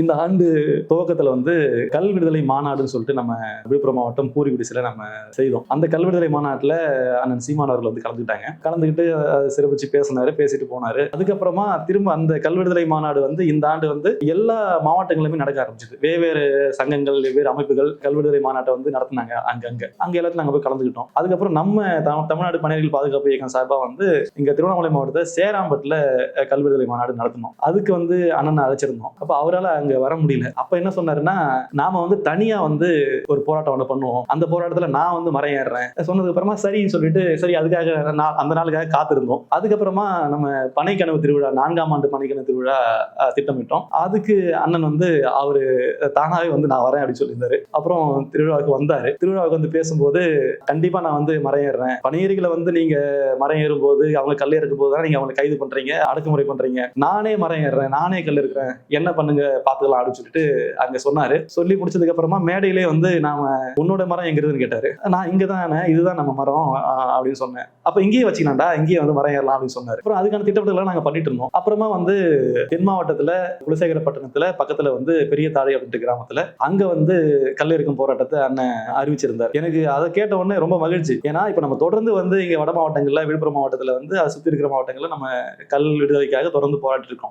இந்த ஆண்டு துவக்கத்துல வந்து கல் விடுதலை மாநாடுன்னு சொல்லிட்டு நம்ம விழுப்புரம் மாவட்டம் பூரிக்குடிசில நம்ம செய்தோம். அந்த கல் விடுதலை மாநாட்டுல அண்ணன் சீமான் அவர்கள் வந்து கலந்துக்கிட்டு சிறப்பிச்சு பேசிட்டு போனாரு. அதுக்கப்புறமா திரும்ப அந்த கல் விடுதலை மாநாடு வந்து இந்த ஆண்டு வந்து எல்லா மாவட்டங்களிலுமே நடக்க ஆரம்பிச்சது. வெவ்வேறு சங்கங்கள், வெவ்வேறு அமைப்புகள் கல் விடுதலை மாநாட்டை வந்து நடத்தினாங்க. அங்க எல்லாத்தையும் நாங்க போய் கலந்துக்கிட்டோம். அதுக்கப்புறம் நம்ம தமிழ்நாடு பணியாளர்கள் பாதுகாப்பு இயக்கம் சார்பா வந்து இங்க திருவண்ணாமலை மாவட்டத்தை சேராம்பட்டுல கல் விடுதலை மாநாடு நடத்தணும். அதுக்கு வந்து அண்ணன் அழைச்சிருந்தோம். அப்ப அவரால் அங்க வர முடியல. அப்ப என்ன சொன்னாருன்னா, நாம வந்து தனியா வந்து ஒரு போராட்டம் ஒண்ணு பண்ணுவோம், அந்த போராட்டத்துல நான் வந்து மரம் ஏறுறேன் சொன்னதுக்கு அப்புறமா சரின்னு சொல்லிட்டு சரி அதுக்காக அந்த நாளுக்காக காத்திருந்தோம். அதுக்கப்புறமா நம்ம பனைக்கனவு திருவிழா 4ஆம் ஆண்டு பனைக்கனவு திருவிழா திட்டமிட்டோம். அதுக்கு அண்ணன் வந்து அவரு தானாவே வந்து நான் வரேன் அப்படின்னு சொல்லியிருந்தாரு. அப்புறம் திருவிழாவுக்கு வந்தாரு. திருவிழாவுக்கு வந்து பேசும்போது கண்டிப்பா நான் வந்து மரம் ஏறுறேன், பணியேறிகளை வந்து நீங்க மரம் ஏறும் போது அவங்க கல் இறக்கும் போது தான் நீங்க அவங்களை கைது பண்றீங்க, அடக்குமுறை பண்றீங்க, நானே மரம் ஏறுறேன், நானே கல் இருக்கிறேன், என்ன பண்ணுங்க பாத்துக்கலாம் அப்படின்னு சொல்லிட்டு அங்க சொன்னாரு. சொல்லி முடிச்சதுக்கு அப்புறமா மேடையிலே வந்து நாம உன்னோட மரம் எங்க இருக்குன்னு கேட்டாரு. நான் இங்கதான், இதுதான் நம்ம மரம் அப்படின்னு சொன்னேன். அப்ப இங்கேயே வச்சுக்கலாம்டா, இங்கேயே வந்து மரம் ஏறலாம் அப்படின்னு சொன்னாரு. அப்புறம் அதுக்கான திட்டமிடலாம் நாங்க பண்ணிட்டு இருந்தோம். அப்புறமா வந்து தென் மாவட்டத்துல குலசேகரப்பட்டினத்துல பக்கத்துல வந்து பெரிய தாழை அப்படின்ற கிராமத்துல அங்க வந்து கல் இருக்கும் போராட்டத்தை அண்ணன் அறிவிச்சிருந்தார். எனக்கு அதை கேட்ட உடனே ரொம்ப மகிழ்ச்சி. ஏன்னா இப்ப நம்ம தொடர்ந்து வந்து இங்க வட மாவட்டங்கள்ல, விழுப்புரம் மாவட்டத்துல வந்து அதை சுத்தி இருக்கிற மாவட்டங்கள்ல நம்ம கல் விடுதலைக்காக தொடர்ந்து போராட்டி இருக்கோம்.